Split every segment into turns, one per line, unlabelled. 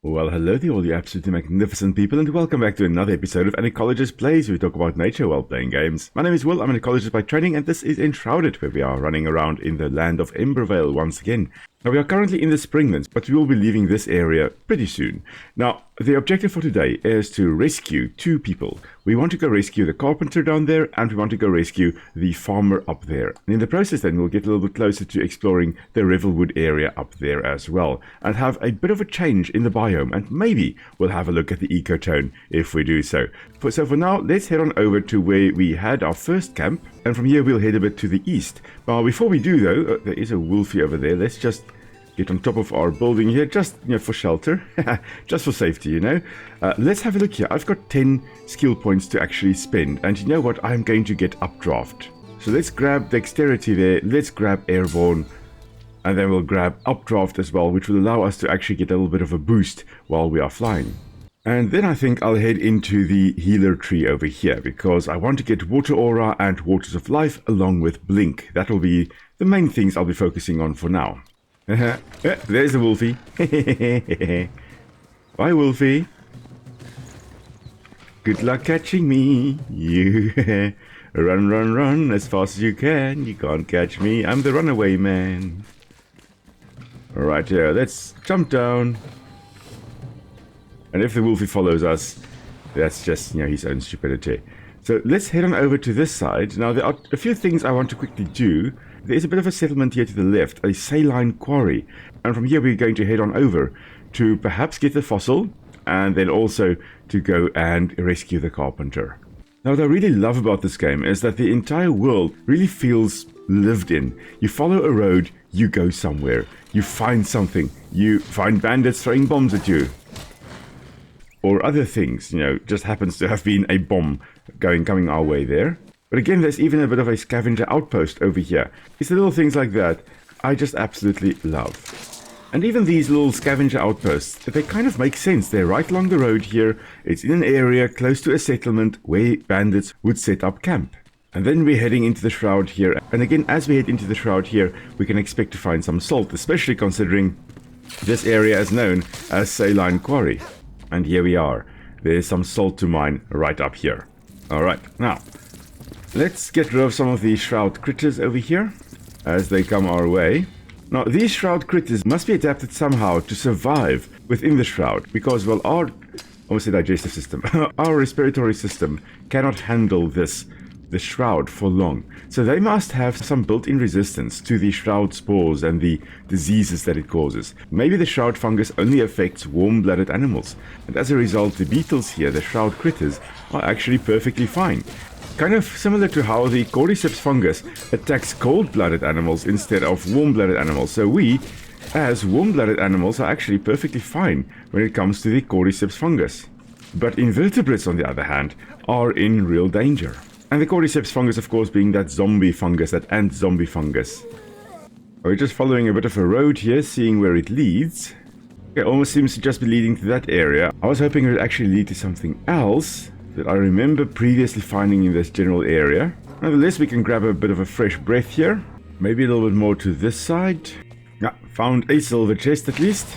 Well, hello there, all you absolutely magnificent people, and welcome back to another episode of An Ecologist Plays, where we talk about nature while playing games. My name is Will, I'm an ecologist by training, and this is Enshrouded, where we are running around in the land of Embervale once again. Now, we are currently in the Springlands, but we will be leaving this area pretty soon. Now, the objective for today is to rescue two people. We want to go rescue the carpenter down there, and we want to go rescue the farmer up there. And in the process, then, we'll get a little bit closer to exploring the Revelwood area up there as well, and have a bit of a change in the biome, and maybe we'll have a look at the ecotone if we do so. So for now, let's head on over to where we had our first camp, and from here we'll head a bit to the east. Now, before we do though, there is a wolfie over there. Let's just get on top of our building here, just for shelter, just for safety, Let's have a look here. I've got 10 skill points to actually spend, and you know what? I'm going to get updraft. So let's grab dexterity there, let's grab airborne, and then we'll grab updraft as well, which will allow us to actually get a little bit of a boost while we are flying. And then I think I'll head into the healer tree over here, because I want to get water aura and waters of life along with blink. That will be the main things I'll be focusing on for now. There's the wolfie. Bye, wolfie. Good luck catching me. You run, run, run as fast as you can. You can't catch me. I'm the runaway man. Alright, here, let's jump down. And if the wolfie follows us, that's just, his own stupidity. So let's head on over to this side. Now, there are a few things I want to quickly do. There is a bit of a settlement here to the left, a saline quarry. And from here we're going to head on over to perhaps get the fossil, and then also to go and rescue the carpenter. Now, what I really love about this game is that the entire world really feels lived in. You follow a road, you go somewhere. You find something. You find bandits throwing bombs at you. Or other things, just happens to have been a bomb coming our way there. But again, there's even a bit of a scavenger outpost over here. It's the little things like that I just absolutely love. And even these little scavenger outposts, they kind of make sense. They're right along the road here. It's in an area close to a settlement where bandits would set up camp. And then we're heading into the shroud here. And again, as we head into the shroud here, we can expect to find some salt, especially considering this area is known as Saline Quarry. And here we are. There's some salt to mine right up here. Alright, now, let's get rid of some of these shroud critters over here as they come our way. Now, these shroud critters must be adapted somehow to survive within the shroud because, well, our digestive system, our respiratory system cannot handle the shroud for long. So they must have some built-in resistance to the shroud spores and the diseases that it causes. Maybe the shroud fungus only affects warm-blooded animals, and as a result, the beetles here, the shroud critters, are actually perfectly fine. Kind of similar to how the cordyceps fungus attacks cold-blooded animals instead of warm-blooded animals. So we, as warm-blooded animals, are actually perfectly fine when it comes to the cordyceps fungus. But invertebrates, on the other hand, are in real danger. And the cordyceps fungus, of course, being that zombie fungus, that ant zombie fungus. We're just following a bit of a road here, seeing where it leads. It almost seems to just be leading to that area. I was hoping it would actually lead to something else that I remember previously finding in this general area. Nevertheless, we can grab a bit of a fresh breath here. Maybe a little bit more to this side. Yeah, found a silver chest at least.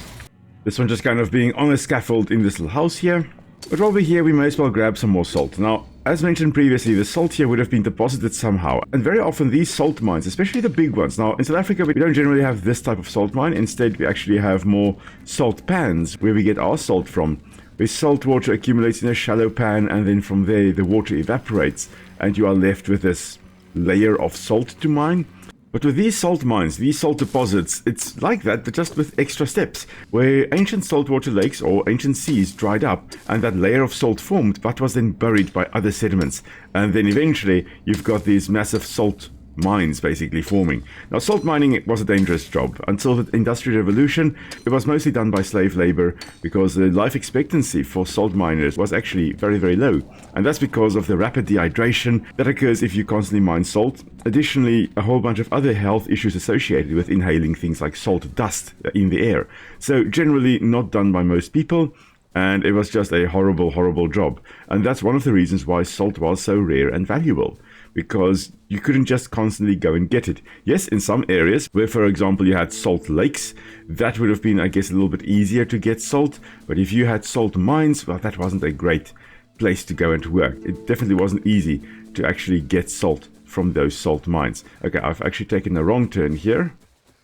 This one just kind of being on a scaffold in this little house here. But while we're here, we may as well grab some more salt. Now, as mentioned previously, the salt here would have been deposited somehow. And very often these salt mines, especially the big ones. Now, in South Africa, we don't generally have this type of salt mine. Instead, we actually have more salt pans where we get our salt from. Where salt water accumulates in a shallow pan, and then from there, the water evaporates. And you are left with this layer of salt to mine. But with these salt mines, these salt deposits, it's like that, but just with extra steps, where ancient saltwater lakes or ancient seas dried up, and that layer of salt formed, but was then buried by other sediments. And then eventually, you've got these massive salt mines basically forming. Now, salt mining was a dangerous job. Until the Industrial Revolution, it was mostly done by slave labor because the life expectancy for salt miners was actually very, very low. And that's because of the rapid dehydration that occurs if you constantly mine salt. Additionally, a whole bunch of other health issues associated with inhaling things like salt dust in the air. So generally not done by most people. And it was just a horrible, horrible job. And that's one of the reasons why salt was so rare and valuable. because you couldn't just constantly go and get it. Yes, in some areas where, for example, you had salt lakes, that would have been, I guess, a little bit easier to get salt. But if you had salt mines, well, that wasn't a great place to go and to work. It definitely wasn't easy to actually get salt from those salt mines. Okay, I've actually taken a wrong turn here.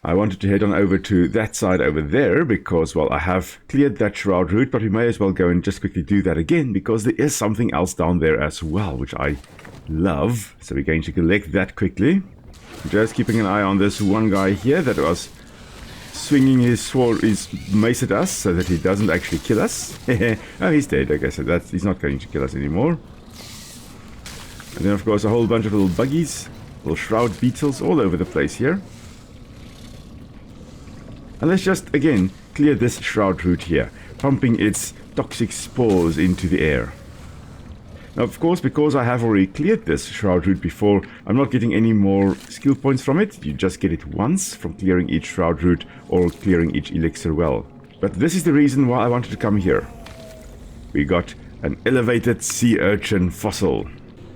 I wanted to head on over to that side over there because, well, I have cleared that shroud route, but we may as well go and just quickly do that again because there is something else down there as well, which I love. So we're going to collect that quickly. Just keeping an eye on this one guy here that was swinging his sword, his mace at us so that he doesn't actually kill us. Oh, he's dead. Okay, so he's not going to kill us anymore. And then, of course, a whole bunch of little buggies, little shroud beetles all over the place here. And let's just, again, clear this shroud route here, pumping its toxic spores into the air. Now, of course, because I have already cleared this shroud route before, I'm not getting any more skill points from it. You just get it once from clearing each shroud route or clearing each elixir well. But this is the reason why I wanted to come here. We got an elevated sea urchin fossil.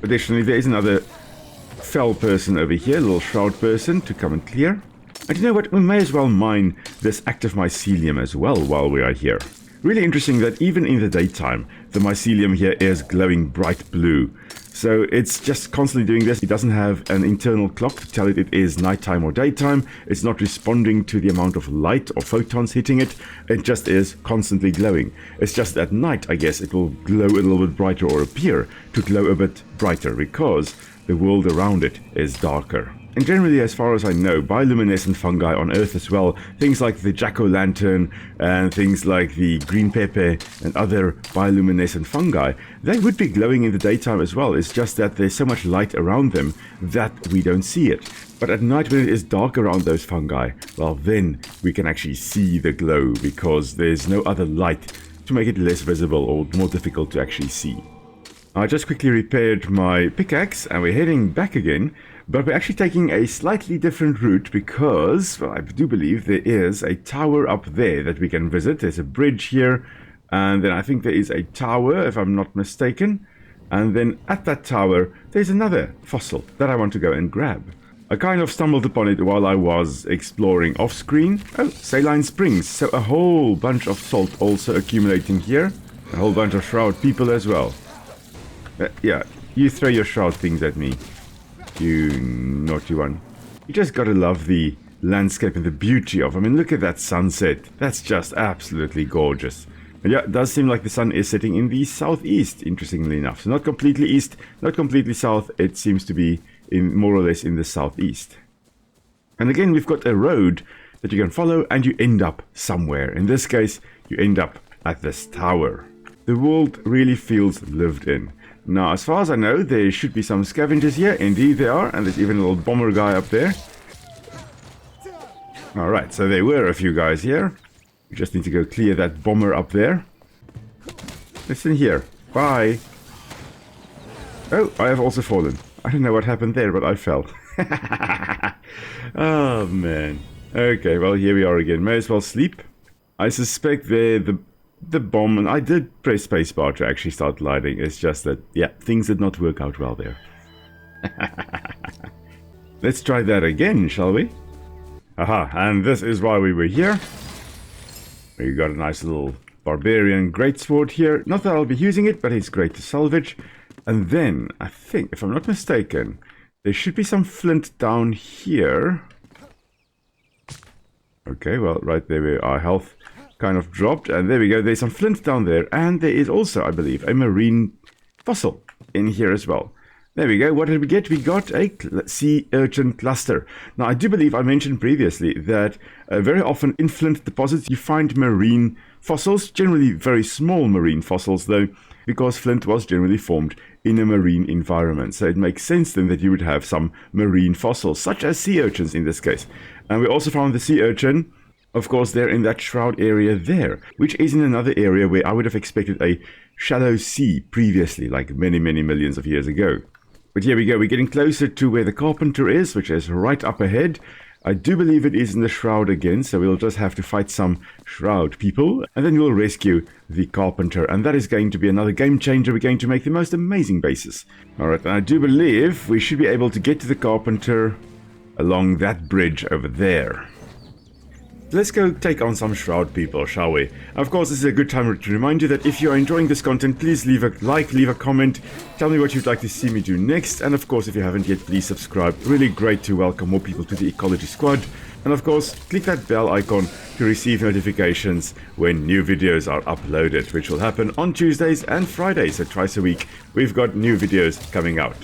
Additionally, there is another fell person over here, a little shroud person, to come and clear. And you know what, we may as well mine this active mycelium as well while we are here. Really interesting that even in the daytime, the mycelium here is glowing bright blue. So it's just constantly doing this. It doesn't have an internal clock to tell it is nighttime or daytime. It's not responding to the amount of light or photons hitting it. It just is constantly glowing. It's just at night, I guess, it will glow a little bit brighter or appear to glow a bit brighter because the world around it is darker. And generally, as far as I know, bioluminescent fungi on Earth as well, things like the jack-o'-lantern and things like the green pepper and other bioluminescent fungi, they would be glowing in the daytime as well. It's just that there's so much light around them that we don't see it. But at night when it is dark around those fungi, well, then we can actually see the glow because there's no other light to make it less visible or more difficult to actually see. I just quickly repaired my pickaxe and we're heading back again. But we're actually taking a slightly different route because, well, I do believe there is a tower up there that we can visit. There's a bridge here, and then I think there is a tower, if I'm not mistaken. And then at that tower, there's another fossil that I want to go and grab. I kind of stumbled upon it while I was exploring off-screen. Oh, saline springs. So a whole bunch of salt also accumulating here. A whole bunch of shroud people as well. Yeah, you throw your shroud things at me. You naughty one. You just gotta love the landscape and the beauty of it. I mean, look at that sunset. That's just absolutely gorgeous. And yeah, it does seem like the sun is setting in the southeast, interestingly enough. So not completely east, not completely south. It seems to be in more or less in the southeast. And again, we've got a road that you can follow and you end up somewhere. In this case, you end up at this tower. The world really feels lived in. Now, as far as I know, there should be some scavengers here. Indeed, there are. And there's even a little bomber guy up there. Alright, so there were a few guys here. We just need to go clear that bomber up there. Listen here. Bye. Oh, I have also fallen. I don't know what happened there, but I fell. Oh, man. Okay, well, here we are again. May as well sleep. I suspect the bomb, and I did press spacebar to actually start lighting. It's just that, yeah, things did not work out well there. Let's try that again, shall we? Aha, and this is why we were here. We got a nice little barbarian greatsword here. Not that I'll be using it, but it's great to salvage. And then, I think, if I'm not mistaken, there should be some flint down here. Okay, well, right there our health kind of dropped, and there we go. There's some flint down there, and there is also, I believe, a marine fossil in here as well. There we go. What did we get? We got a sea urchin cluster. Now, I do believe I mentioned previously that very often in flint deposits you find marine fossils, generally very small marine fossils though, because flint was generally formed in a marine environment. So it makes sense then that you would have some marine fossils, such as sea urchins in this case. And we also found the sea urchin. Of course, they're in that shroud area there, which is in another area where I would have expected a shallow sea previously, like many, many millions of years ago. But here we go, we're getting closer to where the carpenter is, which is right up ahead. I do believe it is in the Shroud again, so we'll just have to fight some Shroud people, and then we'll rescue the Carpenter, and that is going to be another game changer. We're going to make the most amazing bases. Alright, and I do believe we should be able to get to the Carpenter along that bridge over there. Let's go take on some Shroud people, shall we? Of course, this is a good time to remind you that if you are enjoying this content, please leave a like, leave a comment, tell me what you'd like to see me do next, and of course, if you haven't yet, please subscribe. Really great to welcome more people to the Ecology Squad. And of course, click that bell icon to receive notifications when new videos are uploaded, which will happen on Tuesdays and Fridays, so twice a week. We've got new videos coming out.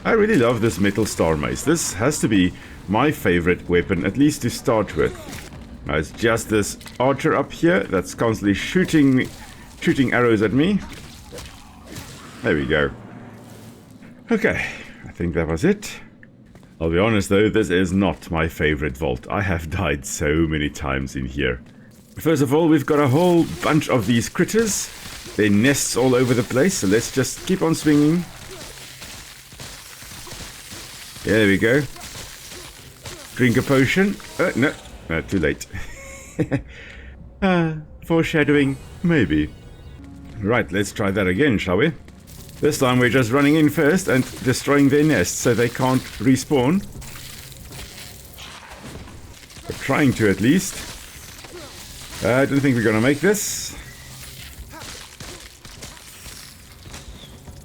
I really love this metal star mace. This has to be my favorite weapon, at least to start with. Now it's just this archer up here that's constantly shooting arrows at me. There we go. Okay, I think that was it. I'll be honest though, this is not my favorite vault. I have died so many times in here. First of all, we've got a whole bunch of these critters. Their nests all over the place, so let's just keep on swinging. Yeah, there we go. Drink a potion. No. No, too late. Foreshadowing, maybe. Right, let's try that again, shall we? This time we're just running in first and destroying their nests so they can't respawn. We're trying to, at least. I don't think we're gonna make this.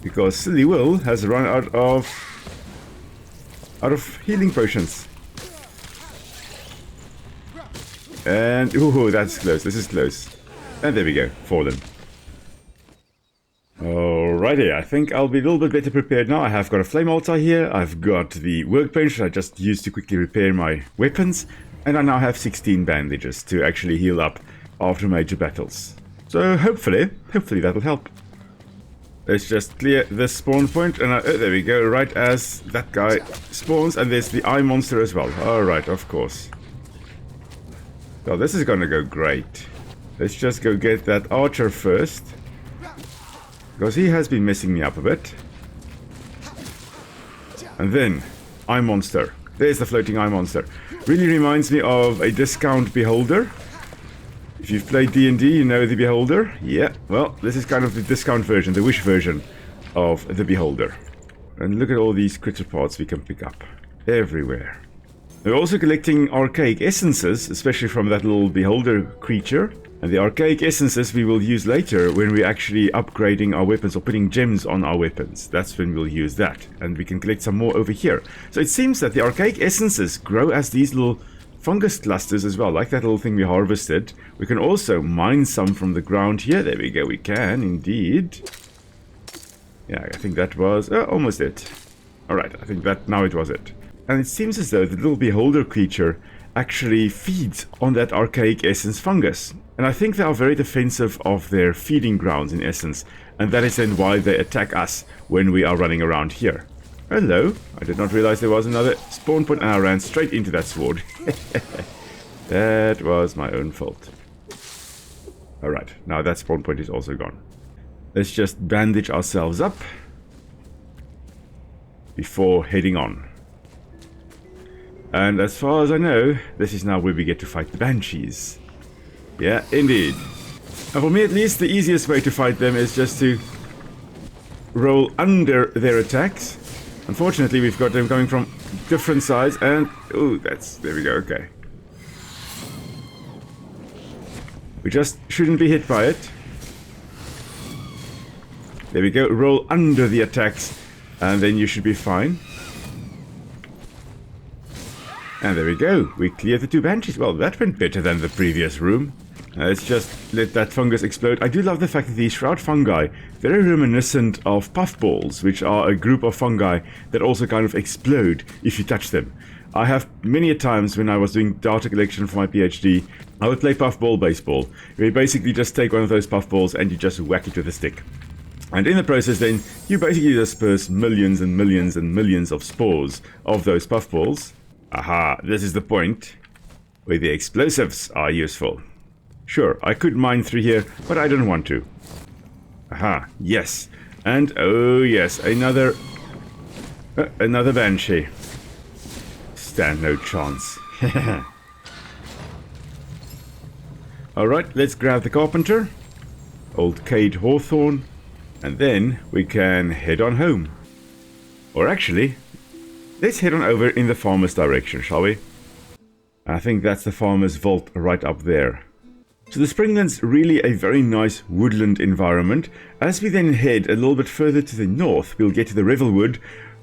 Because Silly Will has run out of healing potions. And, ooh, that's close. This is close. And there we go. Fallen. Alrighty, I think I'll be a little bit better prepared now. I have got a flame altar here. I've got the workbench I just used to quickly repair my weapons. And I now have 16 bandages to actually heal up after major battles. So hopefully that'll help. Let's just clear this spawn point. And there we go. Right as that guy spawns. And there's the eye monster as well. Alright, of course. So this is gonna go great. Let's just go get that archer first. Because he has been messing me up a bit. And then, eye monster. There's the floating eye monster. Really reminds me of a discount beholder. If you've played D&D, you know the beholder. Yeah, well, this is kind of the discount version, the wish version of the beholder. And look at all these critter parts we can pick up. Everywhere. We're also collecting archaic essences, especially from that little beholder creature. And the archaic essences we will use later when we're actually upgrading our weapons or putting gems on our weapons. That's when we'll use that. And we can collect some more over here. So it seems that the archaic essences grow as these little fungus clusters as well, like that little thing we harvested. We can also mine some from the ground here. There we go, we can indeed. Yeah, I think that was almost it. Alright, I think that now it was it. And it seems as though the little beholder creature actually feeds on that archaic essence fungus. And I think they are very defensive of their feeding grounds in essence. And that is then why they attack us when we are running around here. Hello. I did not realize there was another spawn point and I ran straight into that sword. That was my own fault. Alright, now that spawn point is also gone. Let's just bandage ourselves up before heading on. And as far as I know, this is now where we get to fight the Banshees. Yeah, indeed. And for me at least, the easiest way to fight them is just to roll under their attacks. Unfortunately, we've got them coming from different sides and... ooh, there we go, okay. We just shouldn't be hit by it. There we go, roll under the attacks and then you should be fine. And there we go, we cleared the two Banshees. Well, that went better than the previous room. Let's just let that fungus explode. I do love the fact that these shroud fungi, very reminiscent of puffballs, which are a group of fungi that also kind of explode if you touch them. I have many a times when I was doing data collection for my PhD, I would play puffball baseball, where you basically just take one of those puffballs and you just whack it with a stick. And in the process then, you basically disperse millions and millions and millions of spores of those puffballs. Aha, this is the point where the explosives are useful. Sure, I could mine through here, but I don't want to. Aha, yes. And, oh yes, another Banshee. Stand no chance. Alright, let's grab the carpenter, old Cade Hawthorne, and then we can head on home. Or actually, let's head on over in the farmer's direction, shall we? I think that's the farmer's vault right up there. So the Springland's really a very nice woodland environment. As we then head a little bit further to the north, we'll get to the Revelwood,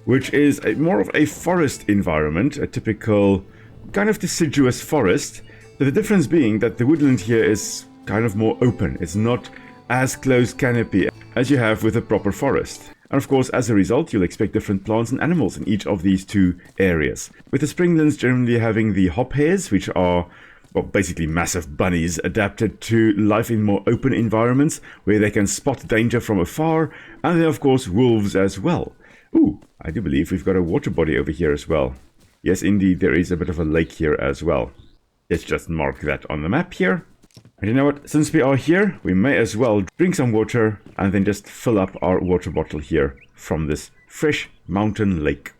which is more of a forest environment, a typical kind of deciduous forest. So the difference being that the woodland here is kind of more open. It's not as close canopy as you have with a proper forest. And of course, as a result, you'll expect different plants and animals in each of these two areas. With the Springlands generally having the hop hares, which are, well, basically massive bunnies adapted to life in more open environments where they can spot danger from afar, and then of course wolves as well. Ooh, I do believe we've got a water body over here as well. Yes, indeed, there is a bit of a lake here as well. Let's just mark that on the map here. And you know what, since we are here, we may as well drink some water and then just fill up our water bottle here from this fresh mountain lake.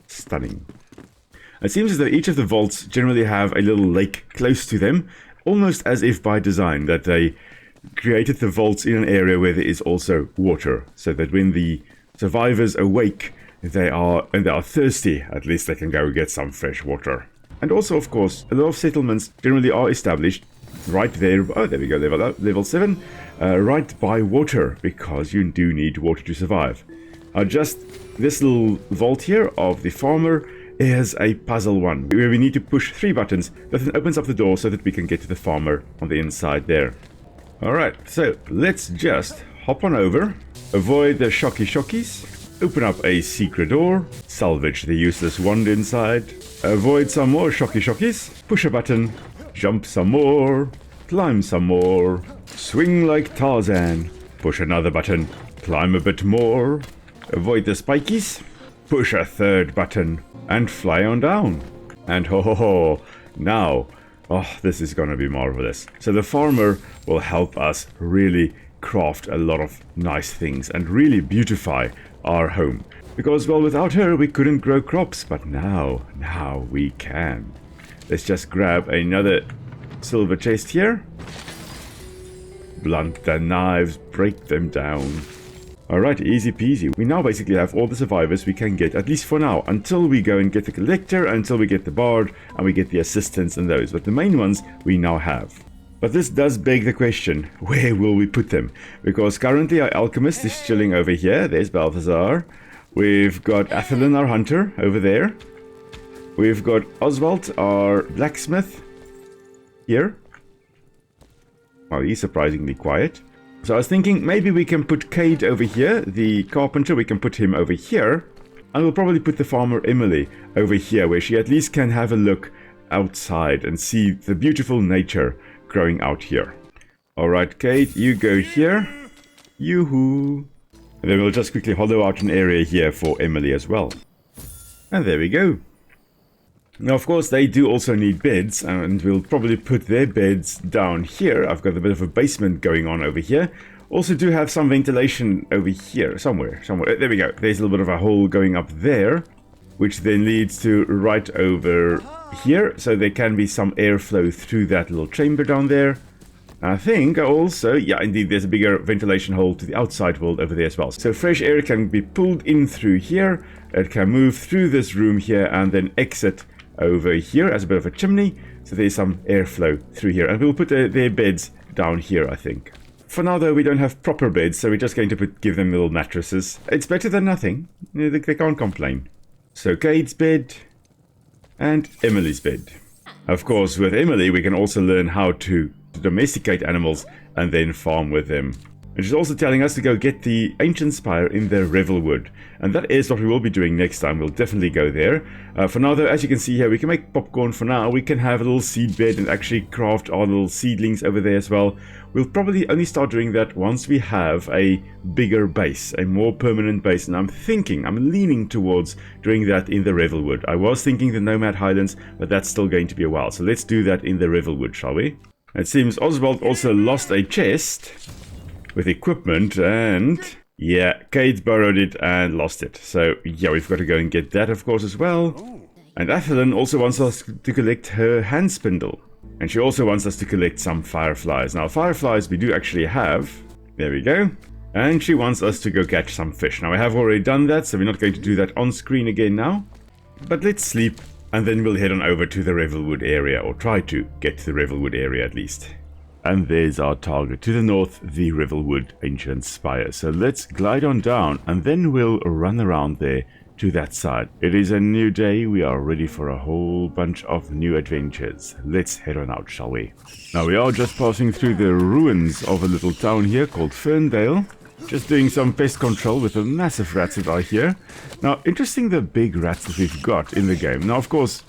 Stunning. It seems as though each of the vaults generally have a little lake close to them, almost as if by design, that they created the vaults in an area where there is also water, so that when the survivors awake, they are thirsty, at least they can go get some fresh water. And also, of course, a lot of settlements generally are established right there. Oh, there we go, level 7, right by water, because you do need water to survive. Just this little vault here of the farmer is a puzzle one, where we need to push 3 buttons that then opens up the door so that we can get to the farmer on the inside there. Alright, so let's just hop on over, avoid the shockies, open up a secret door, salvage the useless wand inside, avoid some more shockies, push a button, jump some more, climb some more, swing like Tarzan, push another button, climb a bit more, avoid the spikies, push a 3rd button, and fly on down. And ho ho ho, now, oh, this is gonna be marvelous. So the farmer will help us really craft a lot of nice things and really beautify our home. Because, well, without her we couldn't grow crops, but now we can. Let's just grab another silver chest here. Blunt the knives, break them down. Alright, easy peasy. We now basically have all the survivors we can get, at least for now, until we go and get the collector, until we get the bard, and we get the assistants and those. But the main ones we now have. But this does beg the question, where will we put them? Because currently our alchemist is chilling over here. There's Balthazar. We've got Athelin, our hunter, over there. We've got Oswald, our blacksmith, here. Oh, he's surprisingly quiet. So I was thinking maybe we can put Cade over here, the carpenter, we can put him over here. And we'll probably put the farmer Emily over here, where she at least can have a look outside and see the beautiful nature growing out here. Alright, Cade, you go here. Yoo-hoo. And then we'll just quickly hollow out an area here for Emily as well. And there we go. Now, of course, they do also need beds, and we'll probably put their beds down here. I've got a bit of a basement going on over here. Also do have some ventilation over here, somewhere. There we go. There's a little bit of a hole going up there, which then leads to right over here. So there can be some airflow through that little chamber down there. I think also, yeah, indeed, there's a bigger ventilation hole to the outside world over there as well. So fresh air can be pulled in through here. It can move through this room here and then exit over here as a bit of a chimney, so there's some airflow through here, and we'll put their beds down here, I think. For now though, we don't have proper beds, so we're just going to give them little mattresses. It's better than nothing. They can't complain. So Cade's bed and Emily's bed. Of course, with Emily we can also learn how to domesticate animals and then farm with them. And she's also telling us to go get the ancient spire in the Revelwood. And that is what we will be doing next time. We'll definitely go there. For now though, as you can see here, we can make popcorn for now. We can have a little seed bed and actually craft our little seedlings over there as well. We'll probably only start doing that once we have a bigger base, a more permanent base. And I'm leaning towards doing that in the Revelwood. I was thinking the Nomad Highlands, but that's still going to be a while. So let's do that in the Revelwood, shall we? It seems Oswald also lost a chest with equipment, and yeah, Cade borrowed it and lost it. So yeah, we've got to go and get that, of course, as well. And Athelin also wants us to collect her hand spindle. And she also wants us to collect some fireflies. Now, fireflies we do actually have. There we go. And she wants us to go catch some fish. Now, I have already done that, so we're not going to do that on screen again now. But let's sleep, and then we'll head on over to the Revelwood area, or try to get to the Revelwood area at least. And there's our target. To the north, the Revelwood Ancient Spire. So let's glide on down, and then we'll run around there to that side. It is a new day. We are ready for a whole bunch of new adventures. Let's head on out, shall we? Now, we are just passing through the ruins of a little town here called Ferndale. Just doing some pest control with the massive rats that are here. Now, interesting the big rats that we've got in the game. Now, of course,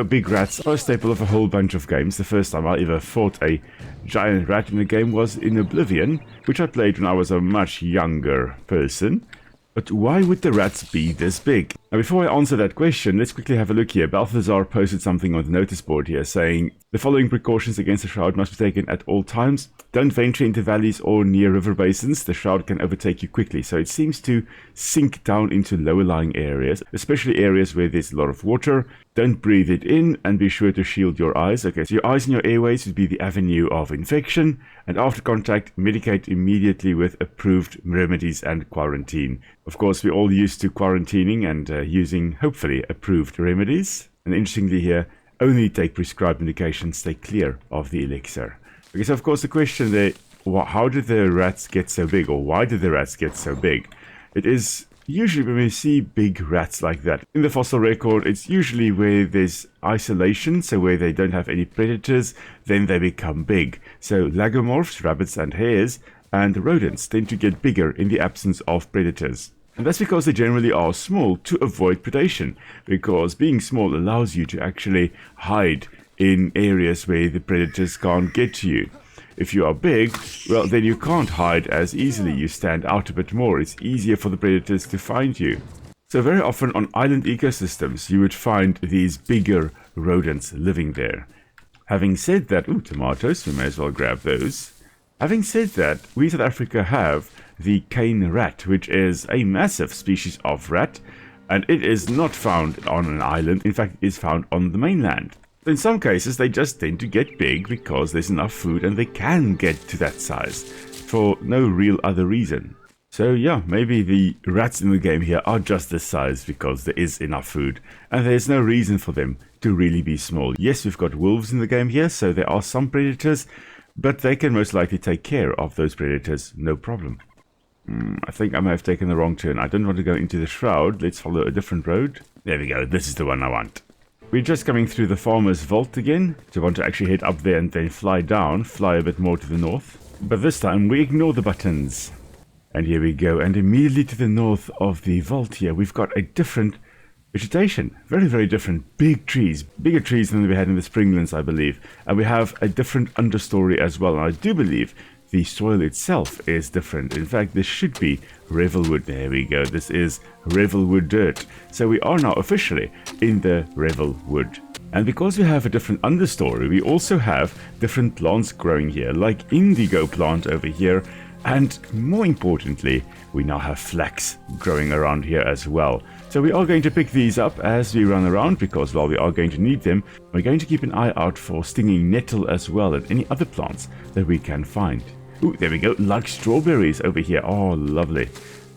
big rats are a staple of a whole bunch of games. The first time I ever fought a giant rat in the game was in Oblivion, which I played when I was a much younger person. But why would the rats be this big? Now, before I answer that question, let's quickly have a look here. Balthazar posted something on the notice board here saying, the following precautions against the shroud must be taken at all times. Don't venture into valleys or near river basins. The shroud can overtake you quickly. So it seems to sink down into lower lying areas, especially areas where there's a lot of water. Don't breathe it in, and be sure to shield your eyes. Okay, so your eyes and your airways would be the avenue of infection. And after contact, medicate immediately with approved remedies and quarantine. Of course, we're all used to quarantining and using, hopefully, approved remedies. And interestingly here, only take prescribed medication, stay clear of the elixir. Okay, so of course the question there, how did the rats get so big, or why did the rats get so big? It is usually when we see big rats like that. In the fossil record, it's usually where there's isolation, so where they don't have any predators, then they become big. So lagomorphs, rabbits and hares, and rodents tend to get bigger in the absence of predators. And that's because they generally are small to avoid predation, because being small allows you to actually hide in areas where the predators can't get to you. If you are big, well, then you can't hide as easily. You stand out a bit more. It's easier for the predators to find you. So very often on island ecosystems, you would find these bigger rodents living there. Having said that, tomatoes, we may as well grab those. Having said that, we in South Africa have the cane rat, which is a massive species of rat, and it is not found on an island. In fact, it is found on the mainland. In some cases, they just tend to get big because there's enough food and they can get to that size for no real other reason. So yeah, maybe the rats in the game here are just this size because there is enough food and there's no reason for them to really be small. Yes, we've got wolves in the game here, so there are some predators, but they can most likely take care of those predators, no problem. I think I may have taken the wrong turn. I don't want to go into the shroud. Let's follow a different road. There we go. This is the one I want. We're just coming through the farmer's vault again. So I want to actually head up there and then fly down, fly a bit more to the north. But this time we ignore the buttons. And here we go. And immediately to the north of the vault here, we've got a different vegetation. Very, very different. Big trees. Bigger trees than we had in the Springlands, I believe. And we have a different understory as well. And I do believe the soil itself is different. In fact, this should be Revelwood. There we go. This is Revelwood dirt. So we are now officially in the Revelwood. And because we have a different understory, we also have different plants growing here, like indigo plant over here. And more importantly, we now have flax growing around here as well. So we are going to pick these up as we run around because, well, we are going to need them. We're going to keep an eye out for stinging nettle as well and any other plants that we can find. Ooh, there we go, like strawberries over here. Oh, lovely.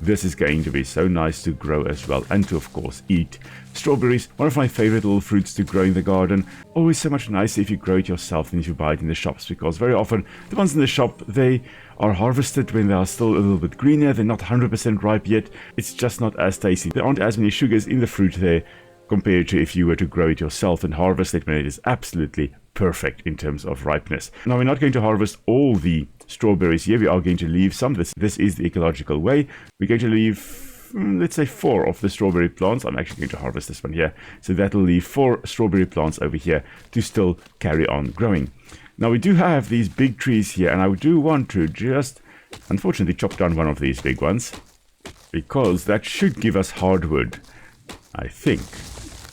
This is going to be so nice to grow as well and to, of course, eat. Strawberries, one of my favorite little fruits to grow in the garden. Always so much nicer if you grow it yourself than if you buy it in the shops, because very often the ones in the shop, they are harvested when they are still a little bit greener. They're not 100% ripe yet. It's just not as tasty. There aren't as many sugars in the fruit there compared to if you were to grow it yourself and harvest it when it is absolutely perfect in terms of ripeness. Now, we're not going to harvest all the strawberries here. We are going to leave some. This is the ecological way. We're going to leave, let's say, 4 of the strawberry plants. I'm actually going to harvest this one here. So that'll leave 4 strawberry plants over here to still carry on growing. Now, we do have these big trees here, and I do want to just, unfortunately, chop down one of these big ones, because that should give us hardwood, I think.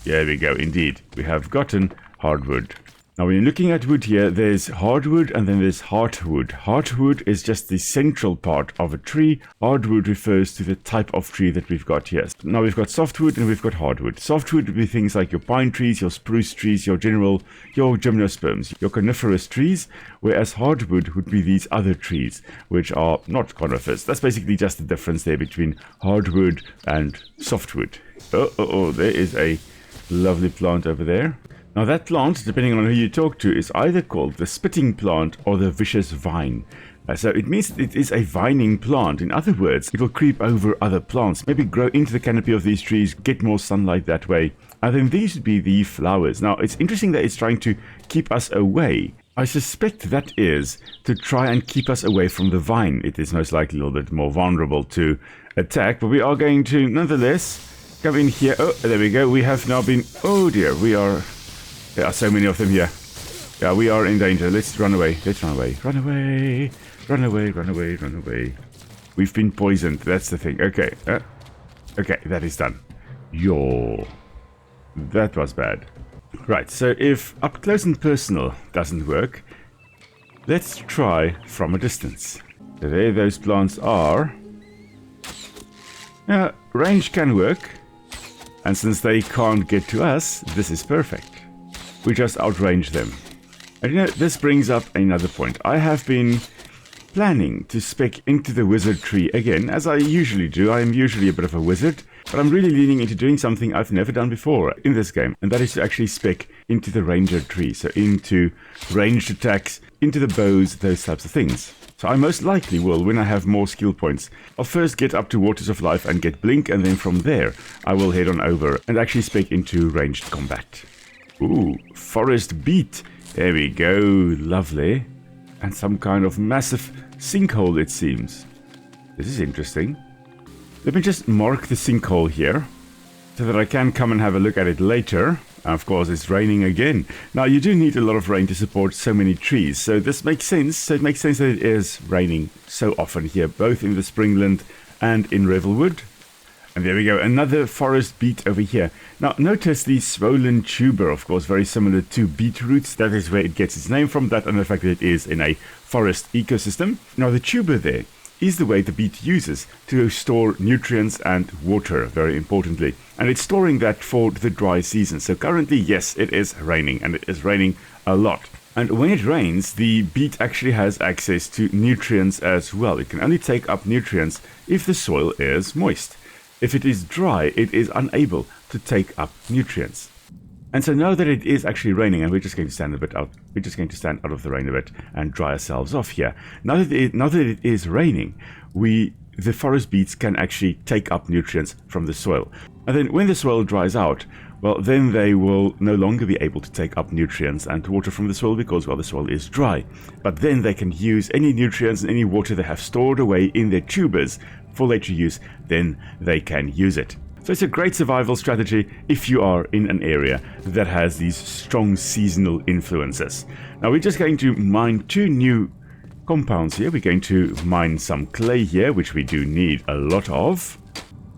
There we go, indeed. We have gotten hardwood. Now, when you're looking at wood here, there's hardwood and then there's heartwood. Heartwood is just the central part of a tree. Hardwood refers to the type of tree that we've got here. Now, we've got softwood and we've got hardwood. Softwood would be things like your pine trees, your spruce trees, your gymnosperms, your coniferous trees, whereas hardwood would be these other trees, which are not conifers. That's basically just the difference there between hardwood and softwood. Oh, there is a lovely plant over there. Now that plant, depending on who you talk to, is either called the spitting plant or the vicious vine. So it means it is a vining plant. In other words, it will creep over other plants, maybe grow into the canopy of these trees, get more sunlight that way. And then these would be the flowers. Now it's interesting that it's trying to keep us away. I suspect that is to try and keep us away from the vine. It is most likely a little bit more vulnerable to attack, but we are going to nonetheless come in here. Oh, there we go. We have now been... Oh dear, there are so many of them here. Yeah, we are in danger. Let's run away. Let's run away. Run away. Run away, run away, run away. We've been poisoned. That's the thing. Okay. Okay, that is done. That was bad. Right, so if up close and personal doesn't work, let's try from a distance. So there those plants are. Now, range can work. And since they can't get to us, this is perfect. We just outrange them. And this brings up another point. I have been planning to spec into the wizard tree again, as I usually do. I am usually a bit of a wizard, but I'm really leaning into doing something I've never done before in this game, and that is to actually spec into the ranger tree, so into ranged attacks, into the bows, those types of things. So I most likely will, when I have more skill points. I'll first get up to Waters of Life and get Blink, and then from there I will head on over and actually spec into ranged combat. Ooh, forest beet. There we go, lovely. And some kind of massive sinkhole, it seems. This is interesting. Let me just mark the sinkhole here, so that I can come and have a look at it later. Of course, it's raining again. Now, you do need a lot of rain to support so many trees, so this makes sense. So it makes sense that it is raining so often here, both in the Springland and in Revelwood. And there we go, another forest beet over here. Now, notice the swollen tuber, of course, very similar to beetroots. That is where it gets its name from, that and the fact that it is in a forest ecosystem. Now, the tuber there is the way the beet uses to store nutrients and water, very importantly. And it's storing that for the dry season. So currently, yes, it is raining, and it is raining a lot. And when it rains, the beet actually has access to nutrients as well. It can only take up nutrients if the soil is moist. If it is dry, it is unable to take up nutrients. And so now that it is actually raining, and we're just going to stand out of the rain a bit and dry ourselves off here. Now that it is raining, the forest beets can actually take up nutrients from the soil. And then when the soil dries out, well, then they will no longer be able to take up nutrients and water from the soil because, well, the soil is dry. But then they can use any nutrients and any water they have stored away in their tubers for later use, then they can use it. So it's a great survival strategy if you are in an area that has these strong seasonal influences. Now we're just going to mine 2 new compounds here. We're going to mine some clay here, which we do need a lot of.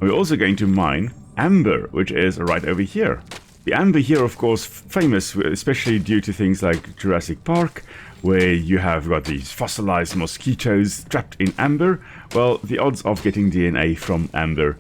We're also going to mine amber, which is right over here. The amber here, of course, famous, especially due to things like Jurassic Park, where you have got these fossilized mosquitoes trapped in amber. Well, the odds of getting DNA from amber,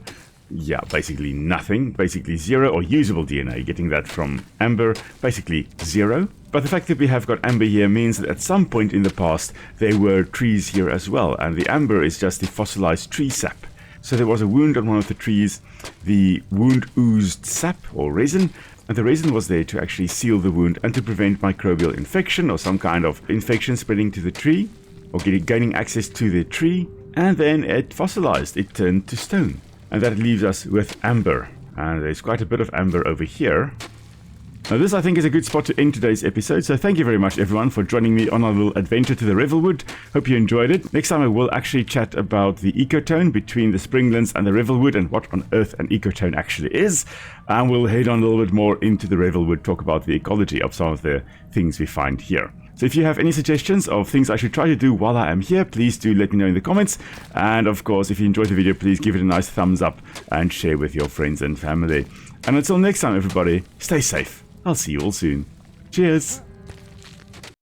yeah, basically nothing, basically 0, or usable DNA, getting that from amber, basically 0. But the fact that we have got amber here means that at some point in the past there were trees here as well, and the amber is just the fossilized tree sap. So there was a wound on one of the trees, the wound oozed sap or resin, and the resin was there to actually seal the wound and to prevent microbial infection or some kind of infection spreading to the tree or gaining access to the tree, and then it fossilized, it turned to stone. And that leaves us with amber, and there's quite a bit of amber over here. Now this, I think, is a good spot to end today's episode, so thank you very much everyone for joining me on our little adventure to the Revelwood. Hope you enjoyed it. Next time I will actually chat about the ecotone between the Springlands and the Revelwood and what on earth an ecotone actually is. And we'll head on a little bit more into the Revelwood, talk about the ecology of some of the things we find here. So if you have any suggestions of things I should try to do while I am here, please do let me know in the comments. And of course, if you enjoyed the video, please give it a nice thumbs up and share with your friends and family. And until next time, everybody, stay safe. I'll see you all soon. Cheers!